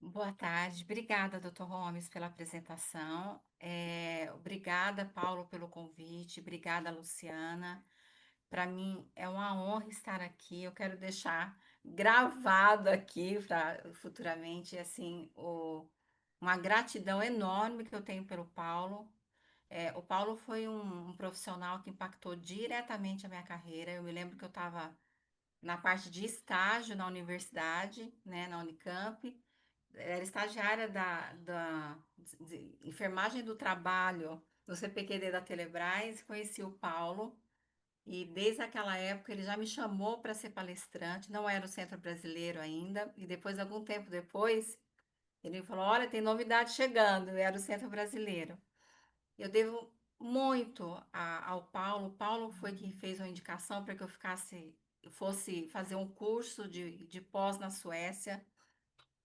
Boa tarde. Obrigada, doutor Gomes, pela apresentação. Obrigada, Paulo, pelo convite. Obrigada, Luciana. Para mim é uma honra estar aqui. Eu quero deixar gravado aqui para futuramente, assim, uma gratidão enorme que eu tenho pelo Paulo. O Paulo foi um profissional que impactou diretamente a minha carreira. Eu me lembro que eu estava na parte de estágio na universidade, né, na Unicamp. Era estagiária de enfermagem do trabalho no CPQD da Telebrás, conheci o Paulo e desde aquela época ele já me chamou para ser palestrante, não era o Centro Brasileiro ainda, e depois, algum tempo depois, ele me falou, olha, tem novidade chegando, era o Centro Brasileiro. Eu devo muito ao Paulo, o Paulo foi quem fez uma indicação para que fosse fazer um curso de pós na Suécia,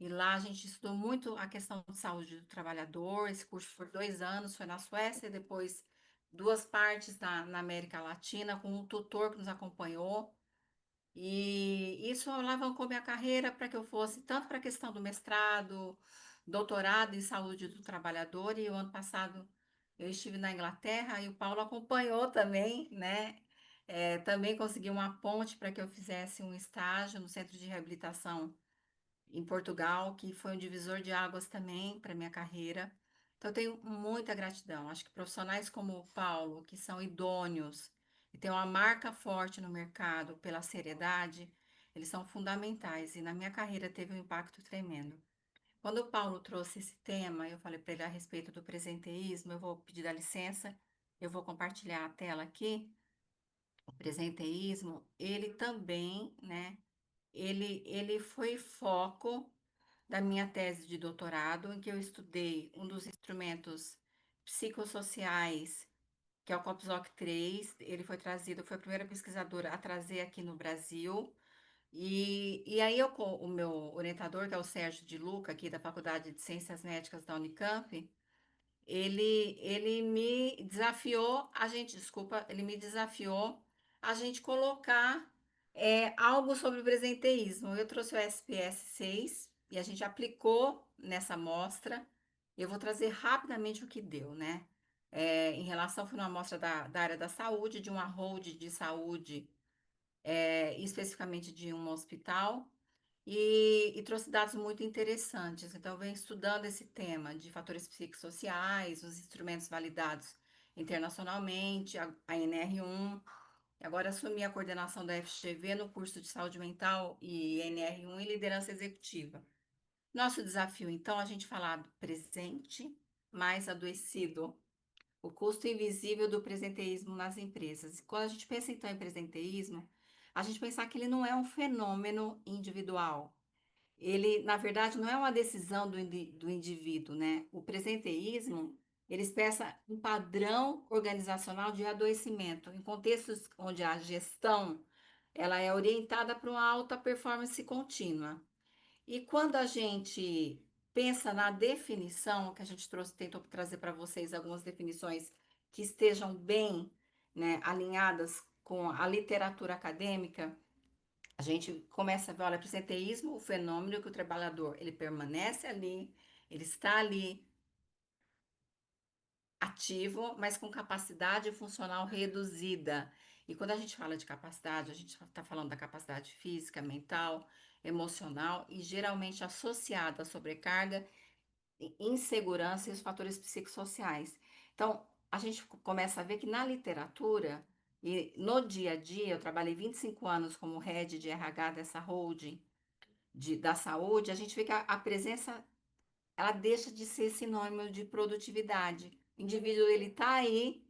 e lá a gente estudou muito a questão de saúde do trabalhador. Esse curso foi 2 anos, foi na Suécia, e depois duas partes na América Latina, com um tutor que nos acompanhou. E isso alavancou minha carreira para que eu fosse tanto para a questão do mestrado, doutorado em saúde do trabalhador. E o ano passado eu estive na Inglaterra e o Paulo acompanhou também, né? Também conseguiu uma ponte para que eu fizesse um estágio no centro de reabilitação em Portugal, que foi um divisor de águas também para minha carreira. Então, eu tenho muita gratidão. Acho que profissionais como o Paulo, que são idôneos e têm uma marca forte no mercado pela seriedade, eles são fundamentais. E na minha carreira teve um impacto tremendo. Quando o Paulo trouxe esse tema, eu falei para ele a respeito do presenteísmo. Eu vou pedir a licença, eu vou compartilhar a tela aqui. O presenteísmo, ele também, né? Ele foi foco da minha tese de doutorado, em que eu estudei um dos instrumentos psicossociais, que é o COPSOC 3. Ele foi trazido, foi a primeira pesquisadora a trazer aqui no Brasil. E aí o meu orientador, que é o Sérgio de Luca, aqui da Faculdade de Ciências Médicas da Unicamp, ele me desafiou, desculpa, ele me desafiou a gente colocar algo sobre o presenteísmo. Eu trouxe o SPS 6 e a gente aplicou nessa amostra. Eu vou trazer rapidamente o que deu, né? Em relação, foi uma amostra da área da saúde, de uma hold de saúde, especificamente de um hospital, e trouxe dados muito interessantes. Então, eu venho estudando esse tema de fatores psicossociais, os instrumentos validados internacionalmente, a NR1. Agora, assumi a coordenação da FGV no curso de saúde mental e NR1 em liderança executiva. Nosso desafio, então, a gente falar do presente mais adoecido, o custo invisível do presenteísmo nas empresas. E quando a gente pensa, então, em presenteísmo, a gente pensar que ele não é um fenômeno individual. Ele, na verdade, não é uma decisão do indivíduo, né? O presenteísmo, ele expressa um padrão organizacional de adoecimento, em contextos onde a gestão ela é orientada para uma alta performance contínua. E quando a gente pensa na definição, que a gente tentou trazer para vocês algumas definições que estejam bem, né, alinhadas com a literatura acadêmica, a gente começa a ver, olha, presenteísmo, o fenômeno que o trabalhador, ele permanece ali, ele está ali ativo, mas com capacidade funcional reduzida. E quando a gente fala de capacidade, a gente está falando da capacidade física, mental, emocional e geralmente associada à sobrecarga, insegurança e os fatores psicossociais. Então, a gente começa a ver que na literatura e no dia a dia, eu trabalhei 25 anos como head de RH dessa holding, da saúde, a gente vê que a presença ela deixa de ser sinônimo de produtividade. O indivíduo ele está aí,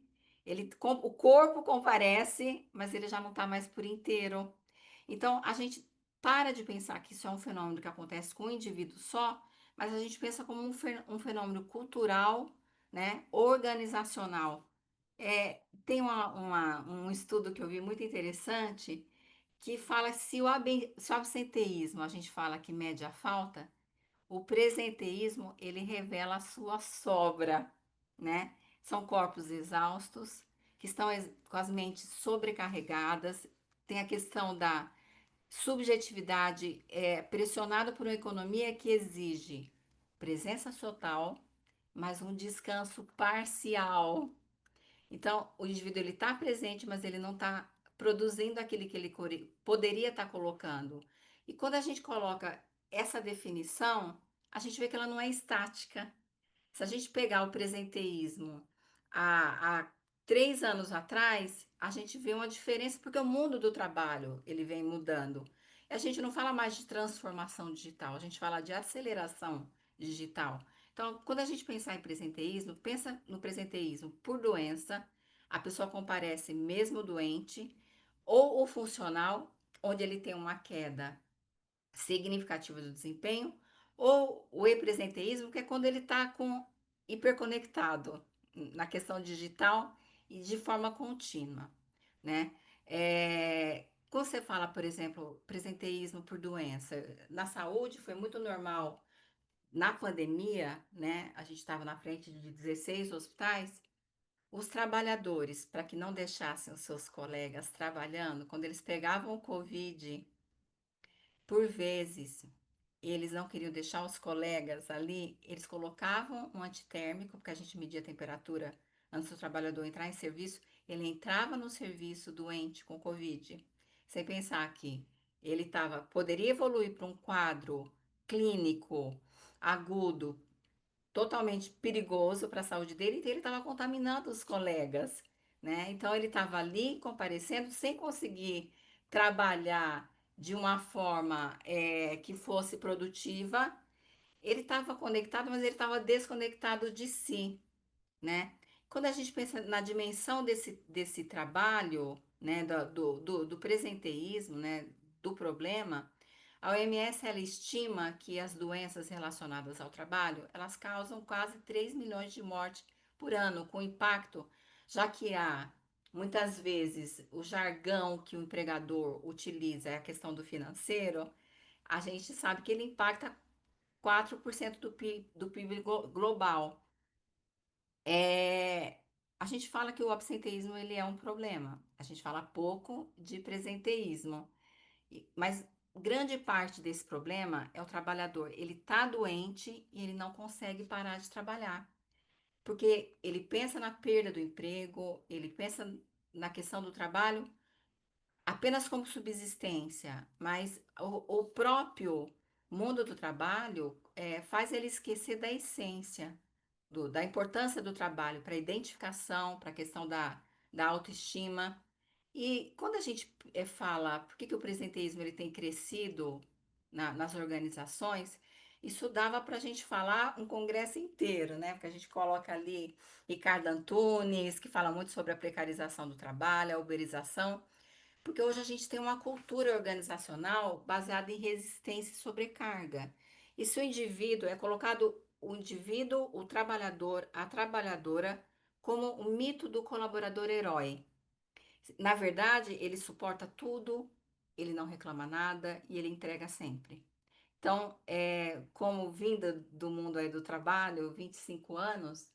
o corpo comparece, mas ele já não está mais por inteiro. Então a gente para de pensar que isso é um fenômeno que acontece com o indivíduo só, mas a gente pensa como um fenômeno cultural, né, organizacional. Tem um estudo que eu vi muito interessante que fala se o absenteísmo, a gente fala que mede a falta, o presenteísmo, ele revela a sua sobra, né? São corpos exaustos, que estão com as mentes sobrecarregadas, tem a questão da subjetividade, pressionada por uma economia que exige. presença total, mas um descanso parcial. Então, o indivíduo ele está presente, mas ele não está produzindo aquele que ele poderia estar colocando. E quando a gente coloca essa definição, a gente vê que ela não é estática. Se a gente pegar o presenteísmo há 3 anos atrás, a gente vê uma diferença, porque o mundo do trabalho ele vem mudando. E a gente não fala mais de transformação digital, a gente fala de aceleração digital. Então, quando a gente pensar em presenteísmo, pensa no presenteísmo por doença, a pessoa comparece mesmo doente, ou o funcional, onde ele tem uma queda significativa do desempenho, ou o epresenteísmo, que é quando ele está com hiperconectado na questão digital e de forma contínua, né? Quando você fala, por exemplo, presenteísmo por doença, na saúde foi muito normal. Na pandemia, né, a gente estava na frente de 16 hospitais, os trabalhadores, para que não deixassem os seus colegas trabalhando, quando eles pegavam o Covid, por vezes, eles não queriam deixar os colegas ali, eles colocavam um antitérmico, porque a gente media a temperatura antes do trabalhador entrar em serviço, ele entrava no serviço doente com Covid, sem pensar que poderia evoluir para um quadro clínico agudo totalmente perigoso para a saúde dele, e ele estava contaminando os colegas, né? Então ele estava ali comparecendo sem conseguir trabalhar de uma forma que fosse produtiva. Ele estava conectado, mas ele estava desconectado de si, né? Quando a gente pensa na dimensão desse trabalho, né, do presenteísmo, né, do problema, a OMS ela estima que as doenças relacionadas ao trabalho, elas causam quase 3 milhões de mortes por ano, com impacto, já que há muitas vezes o jargão que o empregador utiliza é a questão do financeiro, a gente sabe que ele impacta 4% do PIB global. É, a gente fala que o absenteísmo ele é um problema. A gente fala pouco de presenteísmo. Mas grande parte desse problema é o trabalhador. Ele está doente e ele não consegue parar de trabalhar. Porque ele pensa na perda do emprego, ele pensa na questão do trabalho apenas como subsistência, mas o próprio mundo do trabalho faz ele esquecer da essência, da importância do trabalho para a identificação, para a questão da autoestima. E quando a gente fala por que o presenteísmo ele tem crescido nas organizações, isso dava para a gente falar um congresso inteiro, né? Porque a gente coloca ali Ricardo Antunes, que fala muito sobre a precarização do trabalho, a uberização, porque hoje a gente tem uma cultura organizacional baseada em resistência e sobrecarga. E se o indivíduo é colocado, o indivíduo, o trabalhador, a trabalhadora, como o mito do colaborador herói. Na verdade, ele suporta tudo, ele não reclama nada e ele entrega sempre. Então, como vinda do mundo aí do trabalho, 25 anos,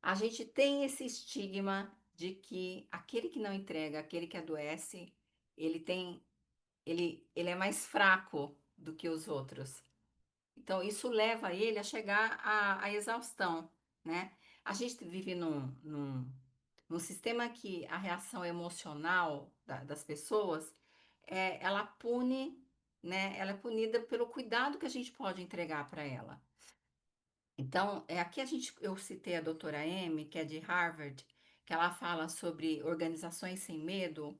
a gente tem esse estigma de que aquele que não entrega, aquele que adoece, ele tem, ele é mais fraco do que os outros. Então, isso leva ele a chegar à exaustão, né? A gente vive num sistema que a reação emocional das pessoas, ela pune, né? Ela é punida pelo cuidado que a gente pode entregar para ela. Então, aqui eu citei a doutora Amy, que é de Harvard, que ela fala sobre organizações sem medo,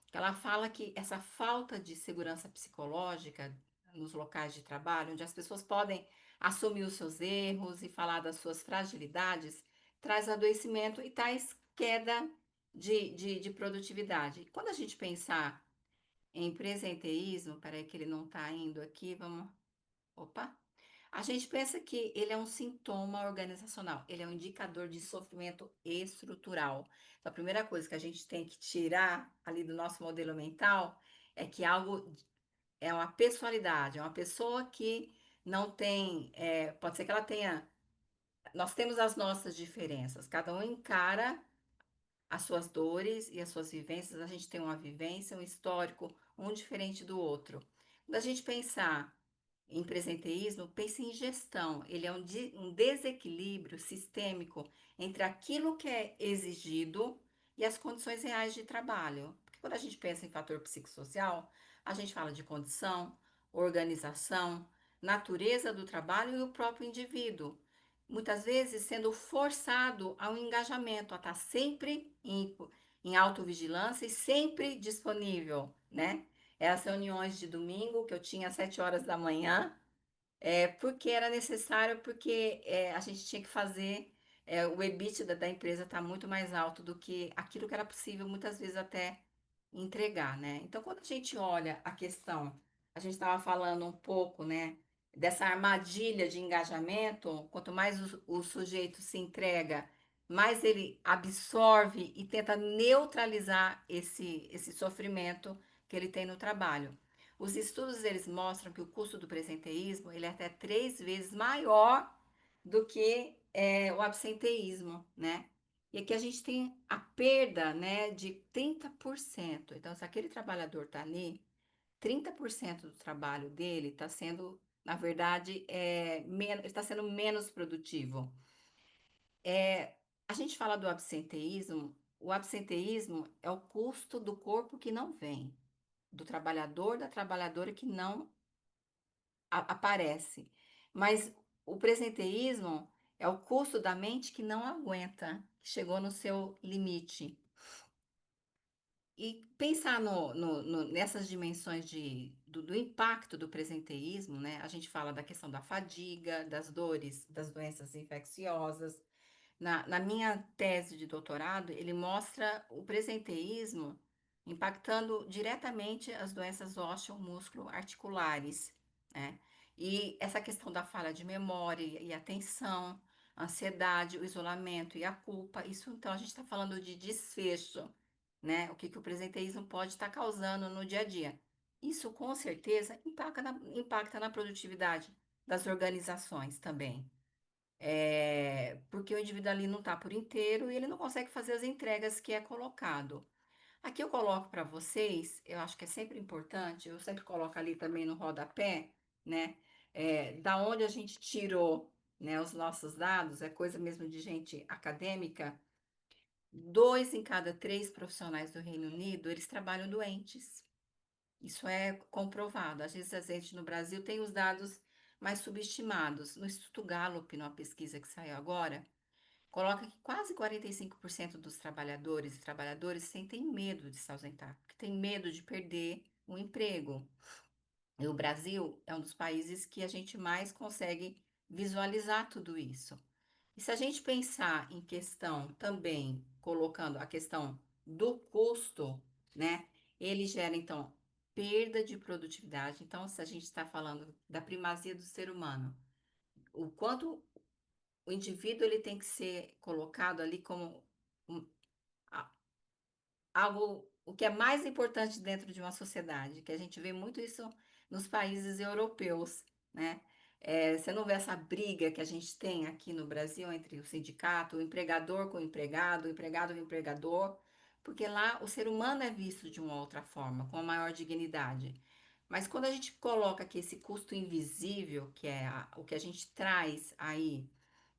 que ela fala que essa falta de segurança psicológica nos locais de trabalho, onde as pessoas podem assumir os seus erros e falar das suas fragilidades, traz adoecimento e traz queda de produtividade. Quando a gente pensar em presenteísmo, peraí que ele não está indo aqui, vamos. Opa! A gente pensa que ele é um sintoma organizacional, ele é um indicador de sofrimento estrutural. Então, a primeira coisa que a gente tem que tirar ali do nosso modelo mental é que algo é uma pessoalidade, é uma pessoa que não tem, pode ser que ela tenha, nós temos as nossas diferenças, cada um encara as suas dores e as suas vivências, a gente tem uma vivência, um histórico, um diferente do outro. Quando a gente pensar em presenteísmo, pense em gestão. Ele é um desequilíbrio sistêmico entre aquilo que é exigido e as condições reais de trabalho. Porque quando a gente pensa em fator psicossocial, a gente fala de condição, organização, natureza do trabalho e o próprio indivíduo. Muitas vezes sendo forçado ao engajamento, a estar sempre em autovigilância e sempre disponível, né? As reuniões de domingo que eu tinha às 7 horas da manhã, porque era necessário, porque a gente tinha que fazer, o EBITDA da empresa está muito mais alto do que aquilo que era possível, muitas vezes até entregar, né? Então, quando a gente olha a questão, a gente estava falando um pouco, né, dessa armadilha de engajamento, quanto mais o sujeito se entrega, mais ele absorve e tenta neutralizar esse sofrimento que ele tem no trabalho. Os estudos eles mostram que o custo do presenteísmo ele é até 3 vezes maior do que o absenteísmo, né? E aqui a gente tem a perda, né, de 30%. Então, se aquele trabalhador está ali, 30% do trabalho dele está sendo, na verdade, está sendo menos produtivo. A gente fala do absenteísmo, o absenteísmo é o custo do corpo que não vem, do trabalhador, da trabalhadora que não aparece. Mas o presenteísmo é o custo da mente que não aguenta, que chegou no seu limite. E pensar nessas dimensões do impacto do presenteísmo, né? A gente fala da questão da fadiga, das dores, das doenças infecciosas. Na minha tese de doutorado, ele mostra o presenteísmo impactando diretamente as doenças ósseo-músculo-articulares, né? E essa questão da falha de memória e atenção, a ansiedade, o isolamento e a culpa, isso então a gente está falando de desfecho, né? O que, que o presenteísmo pode estar causando no dia a dia. Isso com certeza impacta na produtividade das organizações também. Porque o indivíduo ali não está por inteiro e ele não consegue fazer as entregas que é colocado. Aqui eu coloco para vocês, eu acho que é sempre importante, eu sempre coloco ali também no rodapé, né? Da onde a gente tirou, né, os nossos dados, é coisa mesmo de gente acadêmica. 2 em cada 3 profissionais do Reino Unido, eles trabalham doentes. Isso é comprovado. Às vezes a gente no Brasil tem os dados mais subestimados. No Instituto Gallup, numa pesquisa que saiu agora, coloca que quase 45% dos trabalhadores e trabalhadoras sentem medo de se ausentar, porque tem medo de perder o emprego. E o Brasil é um dos países que a gente mais consegue visualizar tudo isso. E se a gente pensar em questão também, colocando a questão do custo, né? Ele gera, então, perda de produtividade. Então, se a gente está falando da primazia do ser humano, o quanto o indivíduo ele tem que ser colocado ali como um- a- algo, o que é mais importante dentro de uma sociedade, que a gente vê muito isso nos países europeus, né? Você não vê essa briga que a gente tem aqui no Brasil entre o sindicato, o empregador com o empregado com o empregador, porque lá o ser humano é visto de uma outra forma, com a maior dignidade. Mas quando a gente coloca aqui esse custo invisível, que é o que a gente traz aí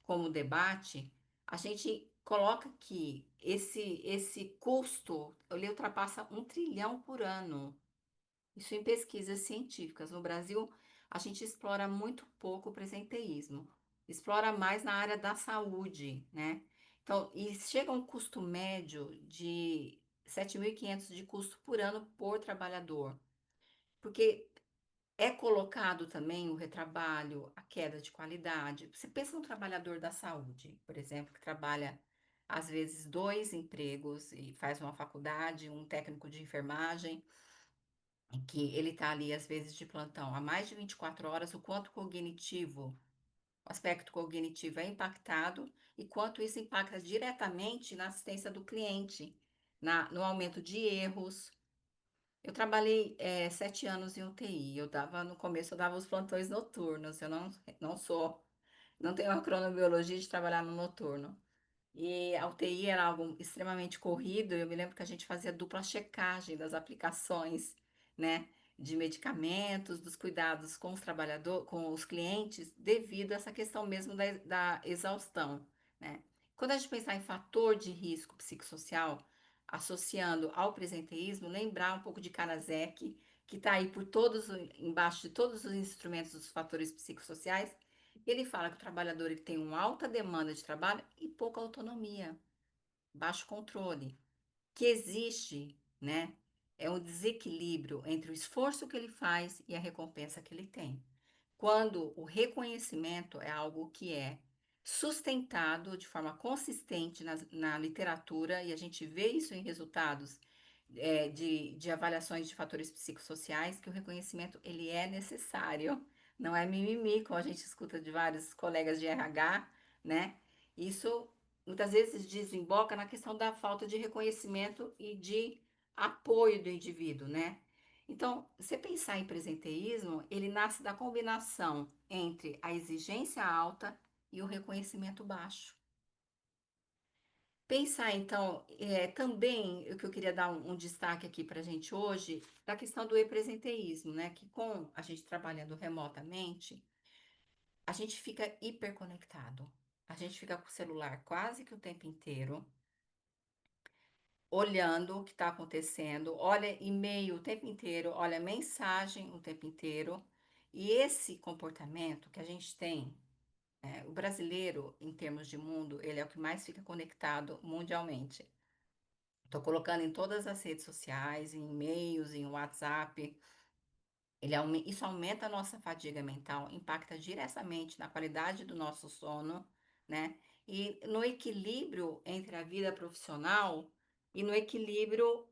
como debate, a gente coloca que esse custo ele ultrapassa 1 trilhão por ano. Isso em pesquisas científicas. No Brasil, a gente explora muito pouco o presenteísmo. Explora mais na área da saúde, né? Então, e chega a um custo médio de 7.500 de custo por ano por trabalhador. Porque é colocado também o retrabalho, a queda de qualidade. Você pensa no trabalhador da saúde, por exemplo, que trabalha às vezes 2 empregos e faz uma faculdade, um técnico de enfermagem, e que ele está ali às vezes de plantão há mais de 24 horas, o quanto cognitivo, o aspecto cognitivo é impactado e quanto isso impacta diretamente na assistência do cliente, no aumento de erros. Eu trabalhei 7 anos em UTI. No começo eu dava os plantões noturnos. Eu não tenho a cronobiologia de trabalhar no noturno. E a UTI era algo extremamente corrido. Eu me lembro que a gente fazia dupla checagem das aplicações, né? de medicamentos, dos cuidados com os trabalhadores, com os clientes, devido a essa questão mesmo da exaustão, né? Quando a gente pensar em fator de risco psicossocial, associando ao presenteísmo, lembrar um pouco de Karasek, que está aí por todos, embaixo de todos os instrumentos dos fatores psicossociais. Ele fala que o trabalhador ele tem uma alta demanda de trabalho e pouca autonomia, baixo controle, que existe, né? É um desequilíbrio entre o esforço que ele faz e a recompensa que ele tem. Quando o reconhecimento é algo que é sustentado de forma consistente na literatura, e a gente vê isso em resultados de avaliações de fatores psicossociais, que o reconhecimento ele é necessário, não é mimimi, como a gente escuta de vários colegas de RH, né? Isso muitas vezes desemboca na questão da falta de reconhecimento e de apoio do indivíduo, né? Então, você pensar em presenteísmo, ele nasce da combinação entre a exigência alta e o reconhecimento baixo. Pensar, então, também, o que eu queria dar um destaque aqui para a gente hoje, da questão do e-presenteísmo, né? Que com a gente trabalhando remotamente, a gente fica hiperconectado. A gente fica com o celular quase que o tempo inteiro, olhando o que está acontecendo, olha e-mail o tempo inteiro, olha mensagem o tempo inteiro. E esse comportamento que a gente tem, o brasileiro, em termos de mundo, ele é o que mais fica conectado mundialmente. Estou colocando em todas as redes sociais, em e-mails, em WhatsApp. Isso aumenta a nossa fadiga mental, impacta diretamente na qualidade do nosso sono, né? E no equilíbrio entre a vida profissional e no equilíbrio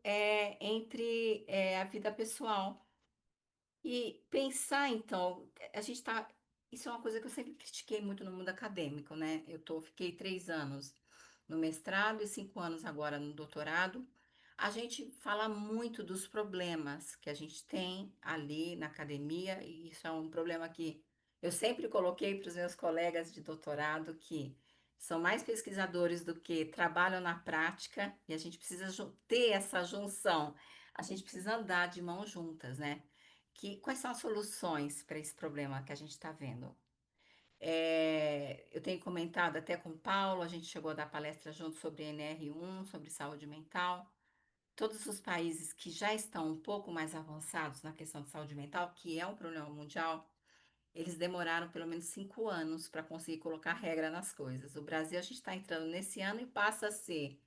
entre a vida pessoal. E pensar, então, a gente tá. Isso é uma coisa que eu sempre critiquei muito no mundo acadêmico, né? Fiquei 3 anos no mestrado e 5 anos agora no doutorado. A gente fala muito dos problemas que a gente tem ali na academia, e isso é um problema que eu sempre coloquei para os meus colegas de doutorado, que são mais pesquisadores do que trabalham na prática, e a gente precisa ter essa junção, a gente precisa andar de mãos juntas, né? Quais são as soluções para esse problema que a gente está vendo? Eu tenho comentado até com o Paulo, a gente chegou a dar palestra junto sobre NR1, sobre saúde mental. Todos os países que já estão um pouco mais avançados na questão de saúde mental, que é um problema mundial, eles demoraram pelo menos 5 anos para conseguir colocar regra nas coisas. O Brasil, a gente está entrando nesse ano e passa a ser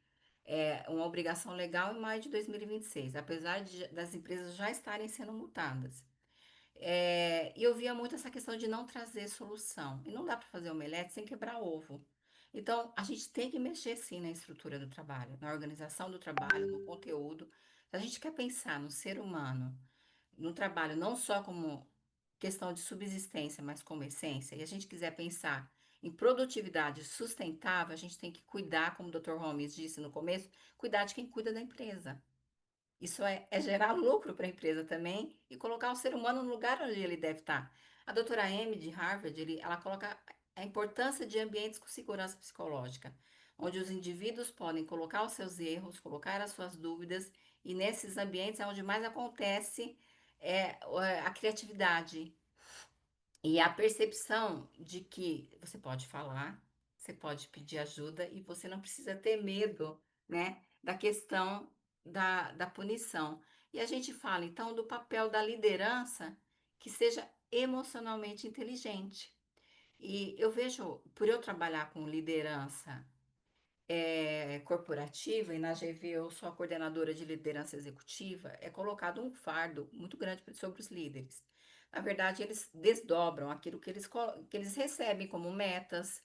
uma obrigação legal em maio de 2026, apesar das empresas já estarem sendo multadas. E eu via muito essa questão de não trazer solução. E não dá para fazer omelete sem quebrar ovo. Então, a gente tem que mexer sim na estrutura do trabalho, na organização do trabalho, no conteúdo. Se a gente quer pensar no ser humano, no trabalho, não só como questão de subsistência, mas como essência, e a gente quiser pensar em produtividade sustentável, a gente tem que cuidar, como o Dr. Holmes disse no começo, cuidar de quem cuida da empresa. Isso é gerar lucro para a empresa também e colocar o ser humano no lugar onde ele deve estar. A doutora Amy de Harvard, ela coloca a importância de ambientes com segurança psicológica, onde os indivíduos podem colocar os seus erros, colocar as suas dúvidas, e nesses ambientes é onde mais acontece a criatividade, e a percepção de que você pode falar, você pode pedir ajuda e você não precisa ter medo, né, da questão da punição. E a gente fala, então, do papel da liderança que seja emocionalmente inteligente. E eu vejo, por eu trabalhar com liderança corporativa, e na GV eu sou a coordenadora de liderança executiva, é colocado um fardo muito grande sobre os líderes. Na verdade, eles desdobram aquilo que eles recebem como metas,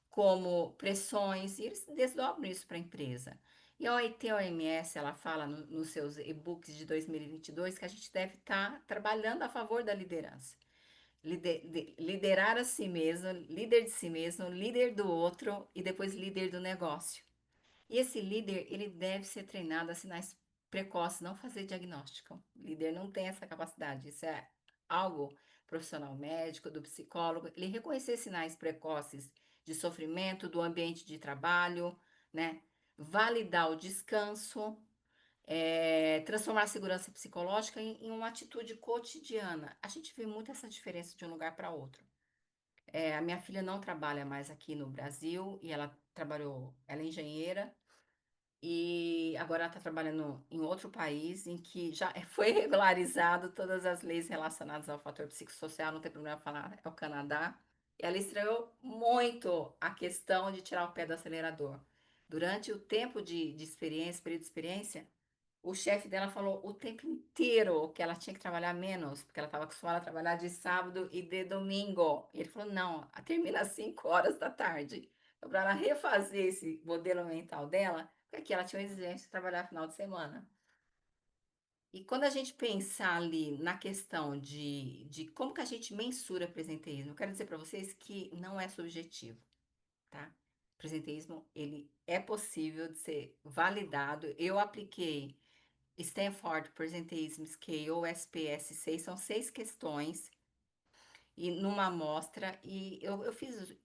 como pressões, e eles desdobram isso para a empresa. E a OIT-OMS, ela fala nos seus e-books de 2022 que a gente deve estar trabalhando a favor da liderança. Liderar a si mesmo, líder de si mesmo, líder do outro e depois líder do negócio. E esse líder, ele deve ser treinado a sinais precoces, não fazer diagnóstico. O líder não tem essa capacidade. Isso é algo profissional médico, do psicólogo. Ele reconhecer sinais precoces de sofrimento do ambiente de trabalho, né? Validar o descanso, Transformar a segurança psicológica em uma atitude cotidiana. A gente vê muito essa diferença de um lugar para outro. A minha filha não trabalha mais aqui no Brasil e ela é engenheira e agora ela está trabalhando em outro país em que já foi regularizado todas as leis relacionadas ao fator psicossocial, não tem problema falar, é o Canadá. E ela estranhou muito a questão de tirar o pé do acelerador. Durante o tempo de experiência, período de experiência, o chefe dela falou o tempo inteiro que ela tinha que trabalhar menos, porque ela estava acostumada a trabalhar de sábado e de domingo. E ele falou: não, termina às 5 horas da tarde. Então, para ela refazer esse modelo mental dela, porque aqui ela tinha uma exigência de trabalhar final de semana. E quando a gente pensar ali na questão de como que a gente mensura presenteísmo, eu quero dizer para vocês que não é subjetivo, tá? Presenteísmo, ele é possível de ser validado. Eu apliquei Stanford Presenteeism Scale, ou SPSC, são 6 questões e numa amostra, e eu fiz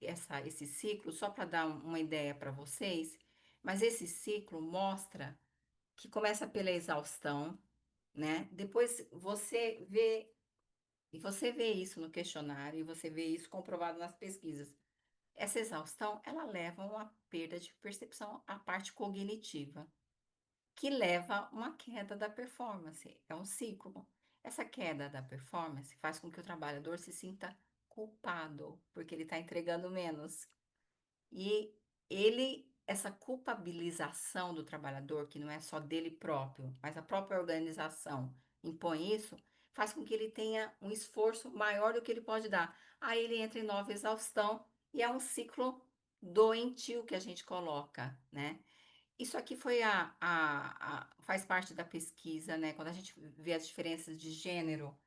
esse ciclo só para dar uma ideia para vocês, mas esse ciclo mostra que começa pela exaustão, né? Depois você vê isso no questionário, e você vê isso comprovado nas pesquisas. Essa exaustão, ela leva a uma perda de percepção, a parte cognitiva, que leva a uma queda da performance. É um ciclo. Essa queda da performance faz com que o trabalhador se sinta culpado, porque ele está entregando menos. E essa culpabilização do trabalhador, que não é só dele próprio, mas a própria organização impõe isso, faz com que ele tenha um esforço maior do que ele pode dar. Aí ele entra em nova exaustão e é um ciclo doentio que a gente coloca, né? Isso aqui faz parte da pesquisa, né? Quando a gente vê as diferenças de gênero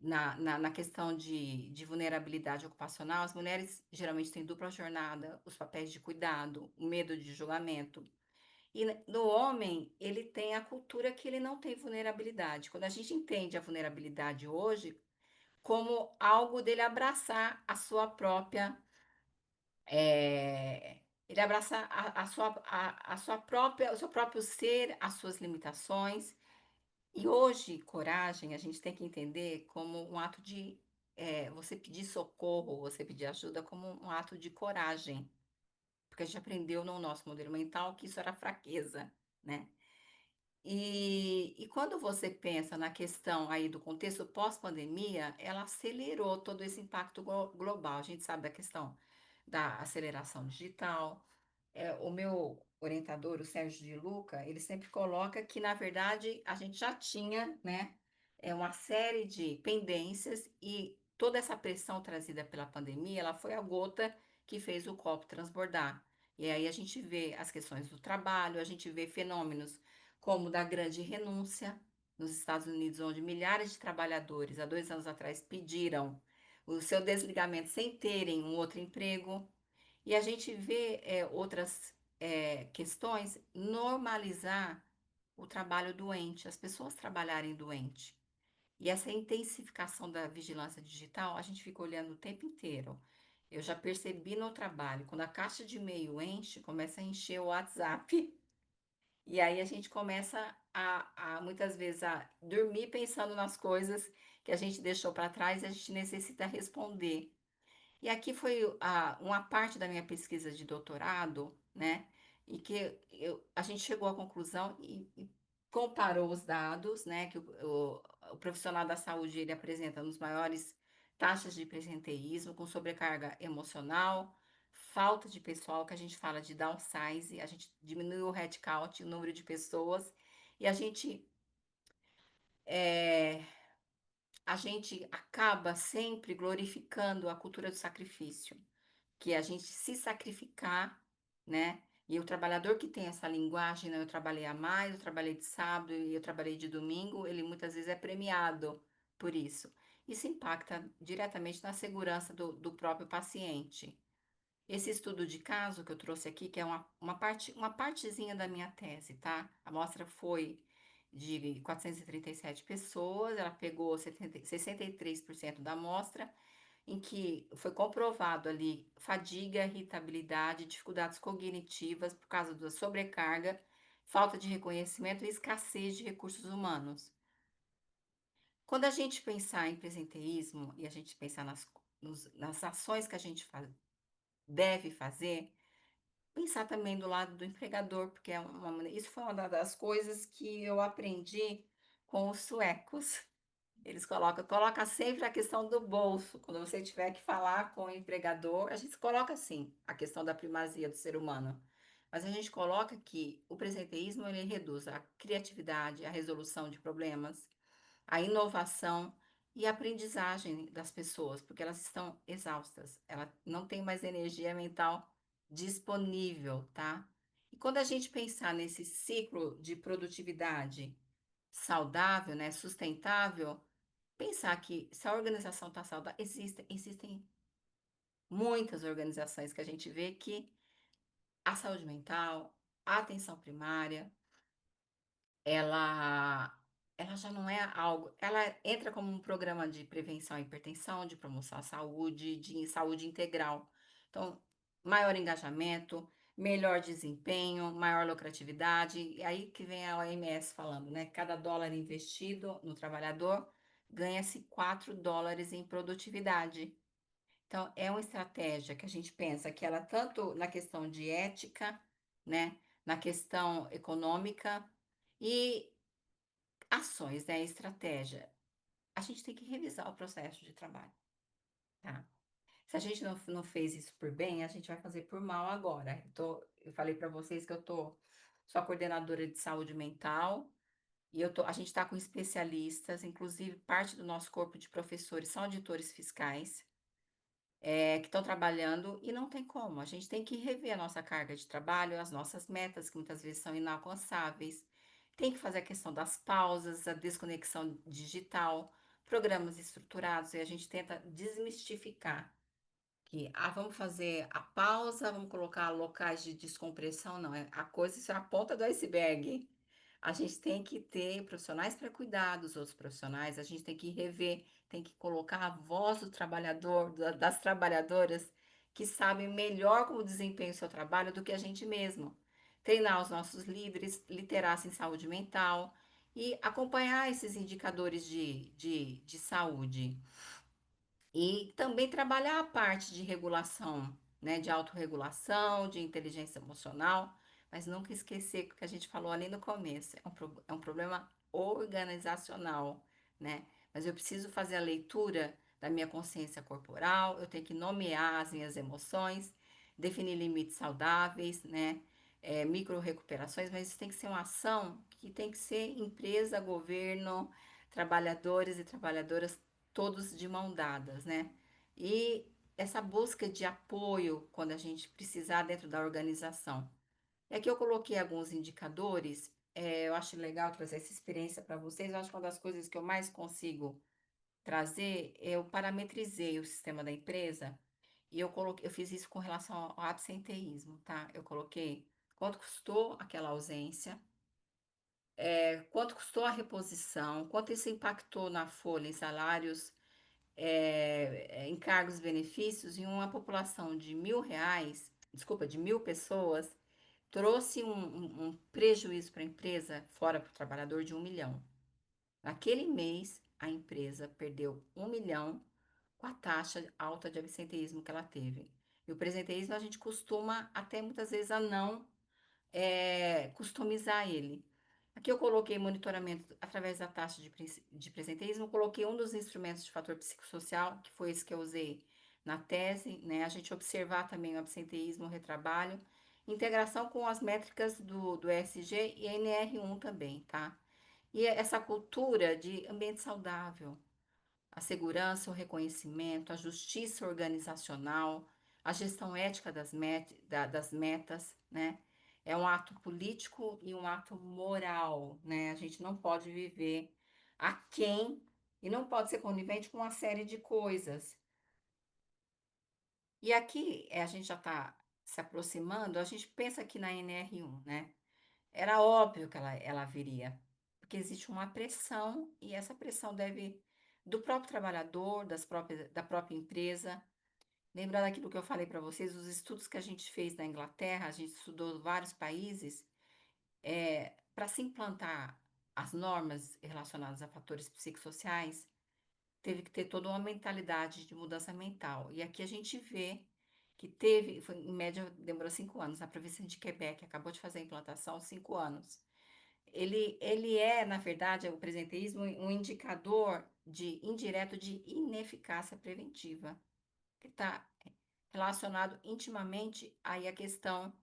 na questão de vulnerabilidade ocupacional, as mulheres geralmente têm dupla jornada, os papéis de cuidado, o medo de julgamento. E no homem, ele tem a cultura que ele não tem vulnerabilidade. Quando a gente entende a vulnerabilidade hoje como algo dele abraçar a sua própria ele abraça a sua própria, o seu próprio ser, as suas limitações. E hoje, coragem, a gente tem que entender como um ato de você pedir socorro, você pedir ajuda como um ato de coragem. Porque a gente aprendeu no nosso modelo mental que isso era fraqueza, né? E quando você pensa na questão aí do contexto pós-pandemia, ela acelerou todo esse impacto global. A gente sabe da questão da aceleração digital. O meu orientador, o Sérgio de Luca, ele sempre coloca que, na verdade, a gente já tinha, né, uma série de pendências e toda essa pressão trazida pela pandemia, ela foi a gota que fez o copo transbordar. E aí a gente vê as questões do trabalho, a gente vê fenômenos como o da grande renúncia nos Estados Unidos, onde milhares de trabalhadores, há 2 anos atrás, pediram o seu desligamento sem terem um outro emprego. E a gente vê outras questões, normalizar o trabalho doente, as pessoas trabalharem doente. E essa intensificação da vigilância digital, a gente fica olhando o tempo inteiro. Eu já percebi no trabalho, quando a caixa de e-mail enche, começa a encher o WhatsApp, e aí a gente começa muitas vezes a dormir pensando nas coisas que a gente deixou para trás e a gente necessita responder. E aqui foi uma parte da minha pesquisa de doutorado, né? E que a gente chegou à conclusão e comparou os dados, né? Que o profissional da saúde ele apresenta nos maiores taxas de presenteísmo, com sobrecarga emocional, falta de pessoal, que a gente fala de downsize, a gente diminuiu o headcount, o número de pessoas, e é, a gente acaba sempre glorificando a cultura do sacrifício, que é a gente se sacrificar, né? E o trabalhador que tem essa linguagem, né? Eu trabalhei a mais, eu trabalhei de sábado e eu trabalhei de domingo, ele muitas vezes é premiado por isso. Isso impacta diretamente na segurança do próprio paciente. Esse estudo de caso que eu trouxe aqui, que é uma partezinha da minha tese, tá? A amostra foi de 437 pessoas, ela pegou 63% da amostra, em que foi comprovado ali fadiga, irritabilidade, dificuldades cognitivas por causa da sobrecarga falta de reconhecimento e escassez de recursos humanos. Quando a gente pensar em presenteísmo e a gente pensar nas ações que a gente deve fazer, pensar também do lado do empregador, porque isso foi uma das coisas que eu aprendi com os suecos. Eles coloca sempre a questão do bolso. Quando você tiver que falar com o empregador, a gente coloca assim a questão da primazia do ser humano. Mas a gente coloca que o presenteísmo ele reduz a criatividade, a resolução de problemas, a inovação e a aprendizagem das pessoas, porque elas estão exaustas, ela não tem mais energia mental disponível, tá? E quando a gente pensar nesse ciclo de produtividade saudável, né, sustentável, pensar que se a organização está saudável, existem muitas organizações que a gente vê que a saúde mental, a atenção primária, ela ela já não é algo, ela entra como um programa de prevenção à hipertensão, de promoção à saúde, de saúde integral. Então, maior engajamento, melhor desempenho, maior lucratividade, e aí que vem a OMS falando, né? Cada dólar investido no trabalhador ganha-se 4 dólares em produtividade. Então, é uma estratégia que a gente pensa que ela tanto na questão de ética, né, na questão econômica e ações, né, estratégia. A gente tem que revisar o processo de trabalho, tá? Se a gente não fez isso por bem, a gente vai fazer por mal agora. Eu falei para vocês que sou a coordenadora de saúde mental e a gente está com especialistas, inclusive parte do nosso corpo de professores são auditores fiscais. Que estão trabalhando e não tem como. A gente tem que rever a nossa carga de trabalho, as nossas metas, que muitas vezes são inalcançáveis. Tem que fazer a questão das pausas, a desconexão digital, programas estruturados, e a gente tenta desmistificar que vamos fazer a pausa, vamos colocar locais de descompressão, não, a coisa, isso é a ponta do iceberg. A gente tem que ter profissionais para cuidar dos outros profissionais, a gente tem que rever, tem que colocar a voz do trabalhador, das trabalhadoras que sabem melhor como desempenhar o seu trabalho do que a gente mesmo. Treinar os nossos líderes, literar-se em saúde mental e acompanhar esses indicadores de saúde. E também trabalhar a parte de regulação, né, de autorregulação, de inteligência emocional, mas nunca esquecer o que a gente falou ali no começo, é um problema organizacional, né? Mas eu preciso fazer a leitura da minha consciência corporal, eu tenho que nomear as minhas emoções, definir limites saudáveis, né? Micro recuperações, mas isso tem que ser uma ação que tem que ser empresa, governo, trabalhadores e trabalhadoras todos de mão dadas, né? E essa busca de apoio quando a gente precisar dentro da organização. É que eu coloquei alguns indicadores, eu acho legal trazer essa experiência para vocês. Eu acho que uma das coisas que eu mais consigo trazer, eu parametrizei o sistema da empresa e eu fiz isso com relação ao absenteísmo, tá? Eu coloquei quanto custou aquela ausência, quanto custou a reposição, quanto isso impactou na folha, em salários, encargos e benefícios em uma população de R$ 1.000, desculpa, de 1.000 pessoas, trouxe um prejuízo para a empresa, fora para o trabalhador, de 1 milhão. Naquele mês, a empresa perdeu 1 milhão com a taxa alta de absenteísmo que ela teve. E o presenteísmo a gente costuma até muitas vezes a não customizar ele. Aqui eu coloquei monitoramento através da taxa de presenteísmo, coloquei um dos instrumentos de fator psicossocial, que foi esse que eu usei na tese, né? A gente observar também o absenteísmo, o retrabalho, integração com as métricas do ESG e NR1 também, tá? E essa cultura de ambiente saudável, a segurança, o reconhecimento, a justiça organizacional, a gestão ética das metas, né? É um ato político e um ato moral, né? A gente não pode viver aquém e não pode ser conivente com uma série de coisas. E aqui a gente já está se aproximando, a gente pensa aqui na NR1, né? Era óbvio que ela viria, porque existe uma pressão e essa pressão deve do próprio trabalhador, da própria empresa. Lembrando aquilo que eu falei para vocês, os estudos que a gente fez na Inglaterra, a gente estudou vários países, Para se implantar as normas relacionadas a fatores psicossociais, teve que ter toda uma mentalidade de mudança mental. E aqui a gente vê que teve, foi, em média, demorou 5 anos. A província de Quebec acabou de fazer a implantação, 5 anos. Ele é, na verdade, o presenteísmo, um indicador indireto de ineficácia preventiva, que está relacionado intimamente aí à questão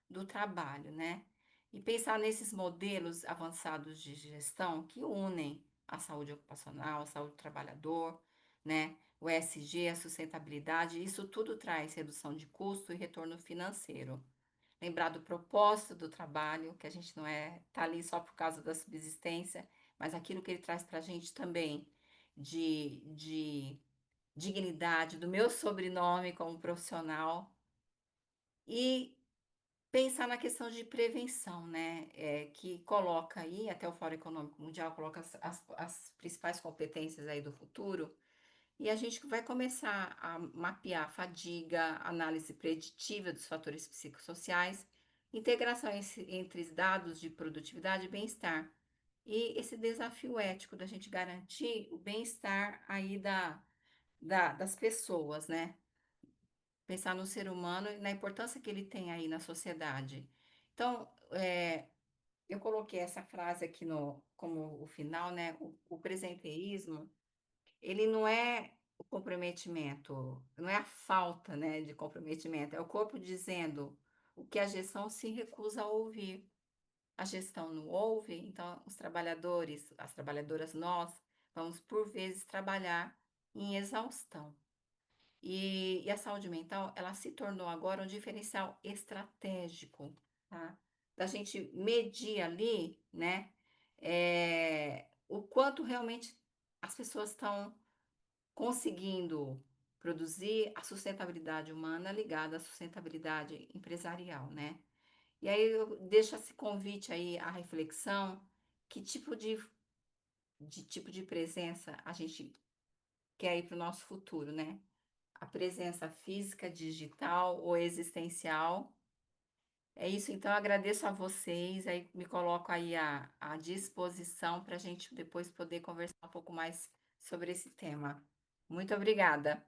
do trabalho, né? E pensar nesses modelos avançados de gestão que unem a saúde ocupacional, a saúde do trabalhador, né? O ESG, a sustentabilidade, isso tudo traz redução de custo e retorno financeiro. Lembrar do propósito do trabalho, que a gente não tá ali só por causa da subsistência, mas aquilo que ele traz para a gente também de dignidade, do meu sobrenome como profissional e pensar na questão de prevenção, né? Que coloca aí, até o Fórum Econômico Mundial coloca as principais competências aí do futuro, e a gente vai começar a mapear fadiga, análise preditiva dos fatores psicossociais, integração entre os dados de produtividade e bem-estar. E esse desafio ético da gente garantir o bem-estar aí das pessoas, né? Pensar no ser humano e na importância que ele tem aí na sociedade. Então, eu coloquei essa frase aqui no, como o final, né? O presenteísmo, ele não é o comprometimento, não é a falta, né, de comprometimento, é o corpo dizendo o que a gestão se recusa a ouvir. A gestão não ouve, então os trabalhadores, as trabalhadoras, nós vamos por vezes trabalhar em exaustão. E a saúde mental, ela se tornou agora um diferencial estratégico, tá? Da gente medir ali, né, o quanto realmente as pessoas estão conseguindo produzir a sustentabilidade humana ligada à sustentabilidade empresarial, né? E aí eu deixo esse convite aí à reflexão, que tipo de presença a gente quer ir para o nosso futuro, né? A presença física, digital ou existencial. É isso, então eu agradeço a vocês, aí me coloco aí à disposição para a gente depois poder conversar um pouco mais sobre esse tema. Muito obrigada.